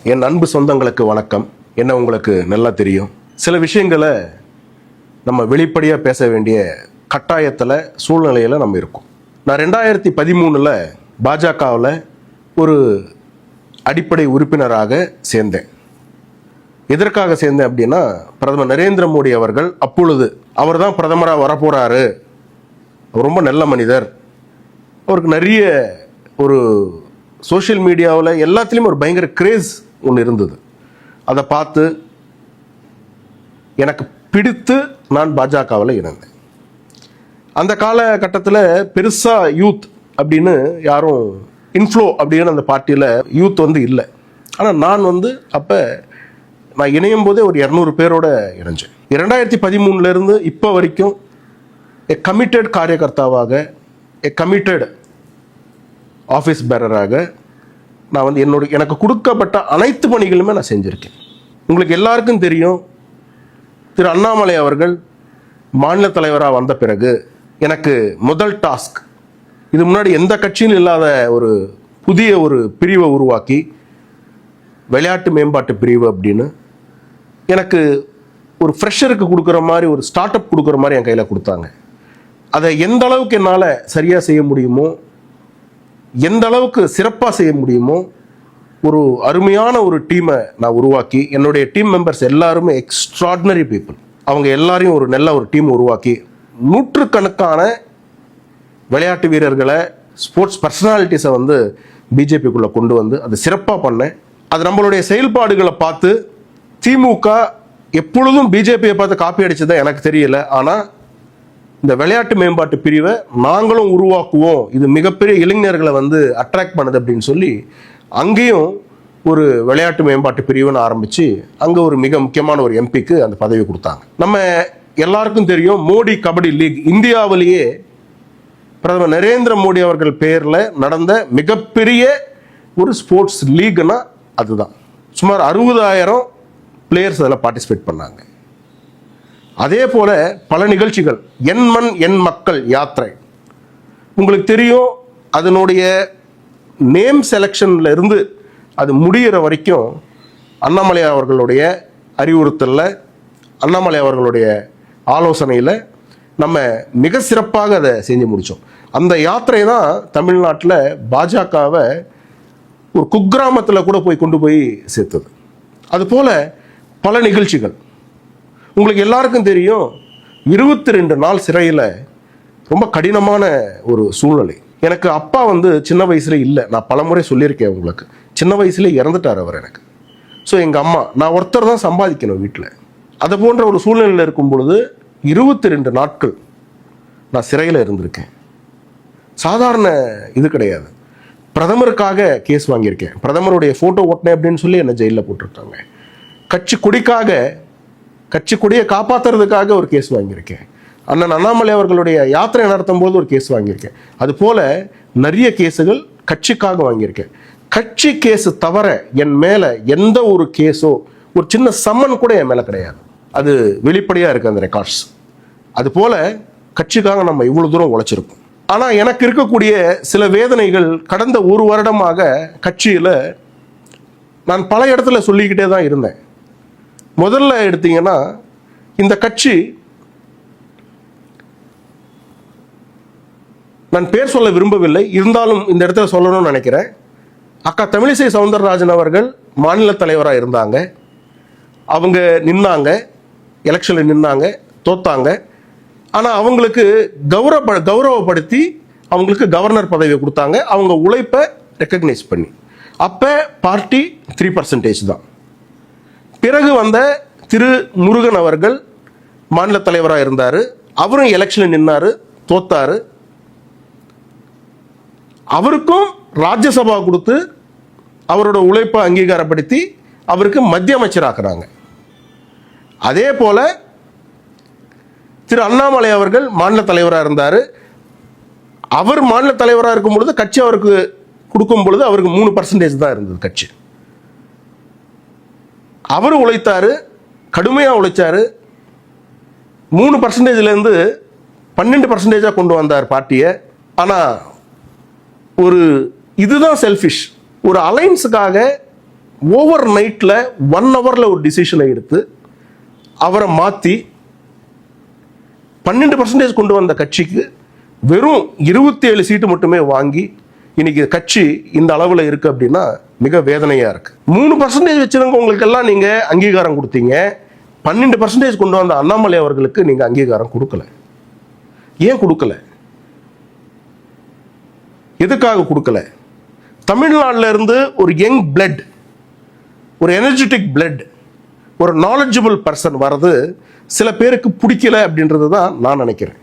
என் அன்பு சொந்தங்களுக்கு வணக்கம். என்ன உங்களுக்கு நல்லா தெரியும், சில விஷயங்களை நம்ம வெளிப்படையாக பேச வேண்டிய கட்டாயத்தில் சூழ்நிலையில் நம்ம இருக்கோம். நான் 2013 பாஜகவில் ஒரு அடிப்படை உறுப்பினராக சேர்ந்தேன். எதற்காக சேர்ந்தேன் அப்படின்னா, பிரதமர் நரேந்திர மோடி அவர்கள் அப்பொழுது அவர் தான் பிரதமராக வரப்போகிறாரு, அவர் ரொம்ப நல்ல மனிதர், அவருக்கு நிறைய ஒரு சோஷியல் மீடியாவில் எல்லாத்துலேயும் ஒரு பயங்கர கிரேஸ் ஒன்று இருந்தது. அதை பார்த்து எனக்கு பிடித்து நான் பாஜகவில் இணைந்தேன். அந்த காலகட்டத்தில் பெருசாக யூத் அப்படின்னு யாரும் இன்ஃப்ளோ அப்படின்னு அந்த பார்ட்டியில் யூத் இல்லை. ஆனால் நான் அப்போ நான் இணையும் போதே ஒரு 200 பேரோட இணைஞ்சேன். 2013 இப்போ வரைக்கும் எ கமிட்டட் காரியகர்த்தாவாக, எ கமிட்டட் ஆஃபீஸ் பேரராக நான் எனக்கு கொடுக்கப்பட்ட அனைத்து பணிகளுமே நான் செஞ்சுருக்கேன். உங்களுக்கு எல்லாருக்கும் தெரியும், திரு அண்ணாமலை அவர்கள் மாநில தலைவராக வந்த பிறகு எனக்கு முதல் டாஸ்க், இது முன்னாடி எந்த கட்சியும் இல்லாத ஒரு புதிய ஒரு பிரிவை உருவாக்கி, விளையாட்டு மேம்பாட்டு பிரிவு அப்படின்னு எனக்கு ஒரு ஃப்ரெஷருக்கு கொடுக்குற மாதிரி, ஒரு ஸ்டார்ட் அப் கொடுக்குற மாதிரி என் கையில் கொடுத்தாங்க. அதை எந்த அளவுக்கு என்னால் சரியாக செய்ய முடியுமோ, எந்த அளவுக்கு சிறப்பாக செய்ய முடியுமோ, ஒரு அருமையான ஒரு டீமை நான் உருவாக்கி, என்னுடைய டீம் மெம்பர்ஸ் எல்லாருமே எக்ஸ்ட்ராடினரி பீப்புள், அவங்க எல்லாரையும் ஒரு நல்ல ஒரு டீம் உருவாக்கி நூற்றுக்கணக்கான விளையாட்டு வீரர்களை, ஸ்போர்ட்ஸ் பர்சனாலிட்டிஸை பிஜேபிக்குள்ளே கொண்டு அதை சிறப்பாக பண்ணேன். அது நம்மளுடைய செயல்பாடுகளை பார்த்து திமுக எப்பொழுதும் பிஜேபியை பார்த்து காப்பி அடிச்சதை எனக்கு தெரியல. ஆனால் இந்த விளையாட்டு மேம்பாட்டு பிரிவை நாங்களும் உருவாக்குவோம், இது மிகப்பெரிய இளைஞர்களை அட்ராக்ட் பண்ணுது அப்படின்னு சொல்லி அங்கேயும் ஒரு விளையாட்டு மேம்பாட்டு பிரிவுன்னு ஆரம்பித்து அங்கே ஒரு மிக முக்கியமான ஒரு எம்பிக்கு அந்த பதவி கொடுத்தாங்க. நம்ம எல்லாருக்கும் தெரியும், மோடி கபடி லீக் இந்தியாவிலேயே பிரதமர் நரேந்திர மோடி அவர்கள் பேரில் நடந்த மிகப்பெரிய ஒரு ஸ்போர்ட்ஸ் லீக்னா அதுதான். சுமார் 60,000 பிளேயர்ஸ் அதில் பார்ட்டிசிபேட் பண்ணாங்க. அதே போல பல நிகழ்ச்சிகள், என் மண் என் மக்கள் யாத்திரை, உங்களுக்கு தெரியும், அதனுடைய நேம் செலெக்ஷன்ல இருந்து அது முடிகிற வரைக்கும் அண்ணாமலை அவர்களுடைய அறிவுறுத்தலில், அண்ணாமலை அவர்களுடைய ஆலோசனையில் நம்ம மிக சிறப்பாக அதை செஞ்சு முடித்தோம். அந்த யாத்திரை தான் தமிழ்நாட்டில் பாஜகவை ஒரு குக்கிராமத்தில் கூட கொண்டு போய் சேர்த்தது. அதுபோல் பல நிகழ்ச்சிகள். உங்களுக்கு எல்லாருக்கும் தெரியும், 22 நாள் சிறையில், ரொம்ப கடினமான ஒரு சூழ்நிலை. எனக்கு அப்பா சின்ன வயசுல இல்லை, நான் பலமுறை சொல்லியிருக்கேன் உங்களுக்கு, சின்ன வயசுல இறந்துட்டார் அவர் எனக்கு. ஸோ எங்கள் அம்மா, நான் ஒருத்தர் தான் சம்பாதிக்கணும் வீட்டில். அது போன்ற ஒரு சூழ்நிலையில் இருக்கும் பொழுது 22 நாட்கள் நான் சிறையில் இருந்திருக்கேன். சாதாரண இது கிடையாது. பிரதமருக்காக கேஸ் வாங்கியிருக்கேன், பிரதமருடைய ஃபோட்டோ ஓட்டினேன் அப்படின்னு சொல்லி என்னை ஜெயிலில் போட்டிருக்காங்க. கட்சி கொடியை காப்பாற்றுறதுக்காக ஒரு கேஸ் வாங்கியிருக்கேன். அண்ணன் அண்ணாமலை அவர்களுடைய யாத்திரை நடத்தும் போது ஒரு கேஸ் வாங்கியிருக்கேன். அது போல நிறைய கேஸுகள் கட்சிக்காக வாங்கியிருக்கேன். கட்சி கேஸ் தவிர என் மேலே எந்த ஒரு கேஸோ, ஒரு சின்ன சம்மன் கூட என் மேலே கிடையாது. அது வெளிப்படையாக இருக்குது அந்த ரெக்கார்ட்ஸ். அது போல கட்சிக்காக நம்ம இவ்வளோ தூரம் உழைச்சிருக்கோம். ஆனால் எனக்கு இருக்கக்கூடிய சில வேதனைகள், கடந்த ஒரு வருடமாக கட்சியில் நான் பல இடத்துல சொல்லிக்கிட்டே தான் இருந்தேன். முதல்ல எடுத்தீங்கன்னா, இந்த கட்சி, நான் பேர் சொல்ல விரும்பவில்லை, இருந்தாலும் இந்த இடத்துல சொல்லணும்னு நினைக்கிறேன். அக்கா தமிழிசை சவுந்தரராஜன் அவர்கள் மாநில தலைவராக இருந்தாங்க. அவங்க நின்னாங்க, எலெக்ஷனில் நின்னாங்க, தோத்தாங்க. ஆனால் அவங்களுக்கு கௌரவப்படுத்தி அவங்களுக்கு கவர்னர் பதவியை கொடுத்தாங்க, அவங்க உழைப்பை ரெக்கக்னைஸ் பண்ணி. அப்போ பார்ட்டி 3% தான். பிறகு வந்த திரு முருகன் அவர்கள் மாநில தலைவராக இருந்தார். அவரும் எலெக்ஷனில் நின்னார், தோத்தார். அவருக்கும் ராஜ்யசபா கொடுத்து அவரோட உழைப்பை அங்கீகாரப்படுத்தி அவருக்கு மத்திய அமைச்சராக்குறாங்க. அதே போல திரு அண்ணாமலை அவர்கள் மாநில தலைவராக இருந்தார். அவர் மாநில தலைவராக இருக்கும் பொழுது கட்சி அவருக்கு கொடுக்கும் பொழுது அவருக்கு 3% தான் இருந்தது கட்சி. அவர் உழைத்தாரு, கடுமையாக உழைச்சாரு. 3%லேருந்து 12% கொண்டு வந்தார் பார்ட்டியை. ஆனால் ஒரு இதுதான் செல்ஃபிஷ். ஒரு அலைன்ஸுக்காக ஓவர் நைட்டில் 1 ஹவரில் ஒரு டிசிஷனை எடுத்து அவரை மாற்றி 12% கொண்டு வந்த கட்சிக்கு வெறும் 27 சீட்டு மட்டுமே வாங்கி இன்னைக்கு கட்சி இந்த அளவில் இருக்கு அப்படின்னா மிக வேதனையா இருக்கு. 3% வச்சிருக்கவங்களுக்கு எல்லாம் நீங்க அங்கீகாரம் கொடுத்தீங்க. 12% கொண்டு வந்த அண்ணாமலை அவர்களுக்கு நீங்க அங்கீகாரம் கொடுக்கல. ஏன் கொடுக்கல? எதுக்காக கொடுக்கல? தமிழ்நாட்டில் இருந்து ஒரு யங் பிளட், ஒரு எனர்ஜெட்டிக் பிளட், ஒரு நாலேஜபிள் பர்சன் வர்றது சில பேருக்கு பிடிக்கல அப்படின்றது தான் நான் நினைக்கிறேன்.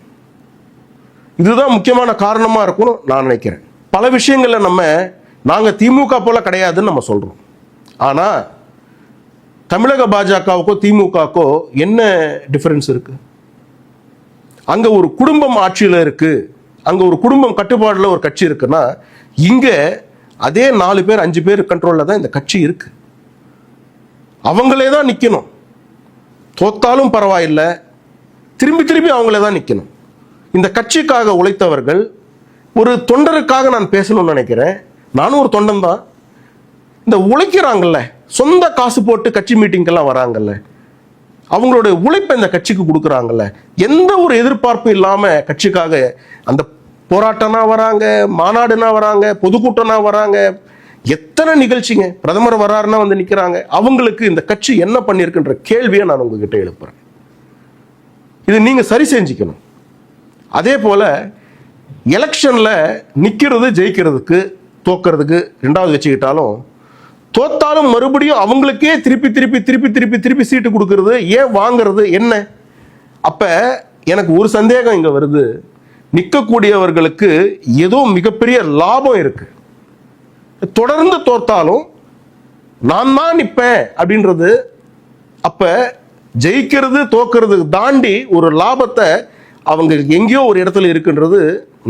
இதுதான் முக்கியமான காரணமா இருக்கும்னு நான் நினைக்கிறேன். பல விஷயங்கள்ல நாங்க திமுக போல கிடையாதுன்னு நம்ம சொல்றோம். ஆனா தமிழக பாஜகவுக்கோ திமுகக்கோ என்ன டிஃபரன்ஸ் இருக்கு? அங்க ஒரு குடும்பம் ஆட்சியில் இருக்கு, அங்க ஒரு குடும்பம் கட்டுப்பாடுல ஒரு கட்சி இருக்குன்னா, இங்க அதே 4 பேர் 5 பேர் கண்ட்ரோல்ல தான் இந்த கட்சி இருக்கு. அவங்களே தான் நிக்கணும். தோத்தாலும் பரவாயில்லை, திரும்பி திரும்பி அவங்களே தான் நிக்கணும். இந்த கட்சிக்காக உழைத்தவர்கள், ஒரு தொண்டருக்காக நான் பேசணும்னு நினைக்கிறேன். நானும் ஒரு தொண்டன் தான். இந்த உழைக்கிறாங்கல்ல, சொந்த காசு போட்டு கட்சி மீட்டிங்கெல்லாம் வராங்கல்ல, அவங்களுடைய உழைப்பை இந்த கட்சிக்கு கொடுக்குறாங்கல்ல, எந்த ஒரு எதிர்பார்ப்பும் இல்லாம கட்சிக்காக அந்த போராட்டம்னா வராங்க, மாநாடுனா வராங்க, பொதுக்கூட்டம்னா வராங்க, எத்தனை நிகழ்ச்சிங்க, பிரதமர் வராருன்னா வந்து நிற்கிறாங்க. அவங்களுக்கு இந்த கட்சி என்ன பண்ணியிருக்குன்ற கேள்வியை நான் உங்ககிட்ட எழுப்புறேன். இது நீங்க சரி செஞ்சுக்கணும். அதே போல எலெக்ஷன்ல நிக்கிறது ஜெயிக்கிறதுக்கு தோக்கிறதுக்கு ரெண்டாவது வச்சுக்கிட்டாலும், தோத்தாலும் மறுபடியும் அவங்களுக்கே திருப்பி திருப்பி திருப்பி திருப்பி திருப்பி சீட்டு கொடுக்கறது, ஏன் வாங்குறது என்ன? அப்ப எனக்கு ஒரு சந்தேகம் இங்க வருது. நிற்கக்கூடியவர்களுக்கு ஏதோ மிகப்பெரிய லாபம் இருக்கு. தொடர்ந்து தோத்தாலும் நான் தான் நிற்பேன் அப்படின்றது, அப்ப ஜெயிக்கிறது தோக்கிறது தாண்டி ஒரு லாபத்தை அவங்க எங்கேயோ ஒரு இடத்துல இருக்குன்றது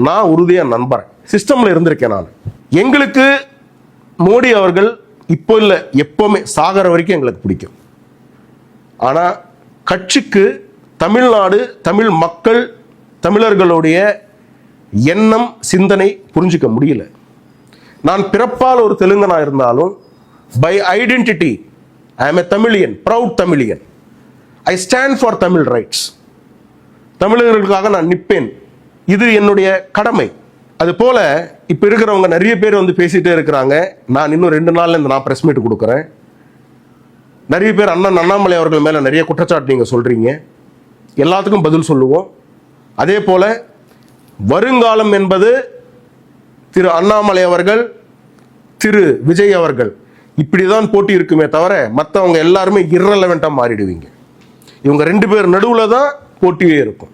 நான் உறுதியா நம்புறேன். சிஸ்டம்ல இருந்திருக்கேன் நான். எங்களுக்கு மோடி அவர்கள் இப்போ இல்லை, எப்பவுமே சாகர வரைக்கும் எங்களுக்கு பிடிக்கும். ஆனா கட்சிக்கு தமிழ்நாடு, தமிழ் மக்கள், தமிழர்களுடைய எண்ணம் சிந்தனை புரிஞ்சுக்க முடியல. நான் பிறப்பால் ஒரு தெலுங்கனா இருந்தாலும், by identity I am a Tamilian, proud Tamilian. I stand for Tamil rights. தமிழர்களுக்காக நான் நிற்பேன். இது என்னுடைய கடமை. அது போல இப்ப இருக்கிறவங்க நிறைய பேர் வந்து பேசிட்டே இருக்கிறாங்க. நான் இன்னும் 2 நாள்ல நான் பிரஸ் மீட் கொடுக்குறேன். நிறைய பேர் அண்ணாமலை அவர்கள் மேல நிறைய குற்றச்சாட்டு நீங்க சொல்றீங்க. எல்லாத்துக்கும் பதில் சொல்லுவோம். அதே போல வருங்காலம் என்பது திரு அண்ணாமலை அவர்கள், திரு விஜய் அவர்கள், இப்படிதான் போட்டி இருக்குமே தவிர மற்றவங்க எல்லாருமே இரலவெண்டா மாறிடுவீங்க. இவங்க 2 பேர் நடுவில் தான் போட்டியே இருக்கும்.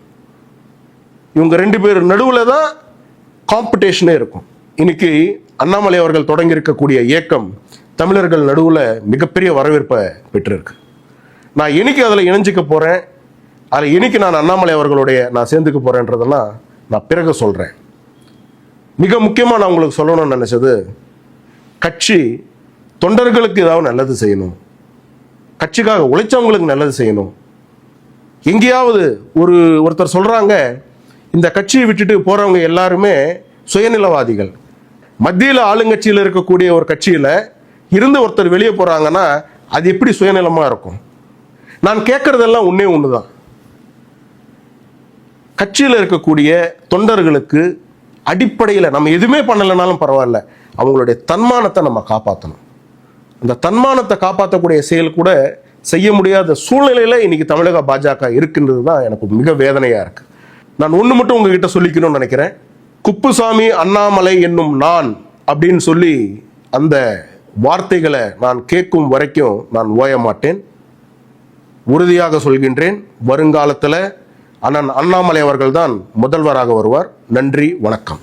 இவங்க 2 பேர் நடுவில் தான் காம்படிஷனே இருக்கும். இன்னைக்கு அண்ணாமலை அவர்கள் தொடங்கி இருக்கக்கூடிய இயக்கம் தமிழர்கள் நடுவில் மிகப்பெரிய வரவேற்பை பெற்றிருக்கு. நான் என்னைக்கு அதில் இணைஞ்சிக்க போறேன், அதில் என்னைக்கு நான் அண்ணாமலை அவர்களுடைய நான் சேர்ந்துக்க போறேன்றதெல்லாம் நான் பிறகு சொல்றேன். மிக முக்கியமாக நான் உங்களுக்கு சொல்லணும்னு நினைச்சது, கட்சி தொண்டர்களுக்கு ஏதாவது நல்லது செய்யணும், கட்சிக்காக உழைச்சவங்களுக்கு நல்லது செய்யணும். எங்கேயாவது ஒருத்தர் சொல்றாங்க, இந்த கட்சியை விட்டுட்டு போறவங்க எல்லாருமே சுயநலவாதிகள். மத்தியில் ஆளுங்கட்சியில் இருக்கக்கூடிய ஒரு கட்சியில இருந்து ஒருத்தர் வெளியே போறாங்கன்னா அது எப்படி சுயநலமா இருக்கும்? நான் கேட்கறதெல்லாம் ஒண்ணுதான். கட்சியில் இருக்கக்கூடிய தொண்டர்களுக்கு அடிப்படையில் நம்ம எதுவுமே பண்ணலைனாலும் பரவாயில்ல, அவங்களுடைய தன்மானத்தை நம்ம காப்பாற்றணும். அந்த தன்மானத்தை காப்பாற்றக்கூடிய செயல் கூட செய்ய முடியாத சூழ்நிலையில இன்னைக்கு தமிழக பாஜக இருக்கின்றது தான் எனக்கு மிக வேதனையா இருக்கு. நான் ஒண்ணு மட்டும் உங்ககிட்ட சொல்லிக்கணும்னு நினைக்கிறேன். குப்புசாமி அண்ணாமலை என்னும் நான் அப்படின்னு சொல்லி அந்த வார்த்தைகளை நான் கேட்கும் வரைக்கும் நான் ஓய மாட்டேன். உறுதியாக சொல்கின்றேன், வருங்காலத்தில் அண்ணன் அண்ணாமலை அவர்கள் தான் முதல்வராக வருவார். நன்றி, வணக்கம்.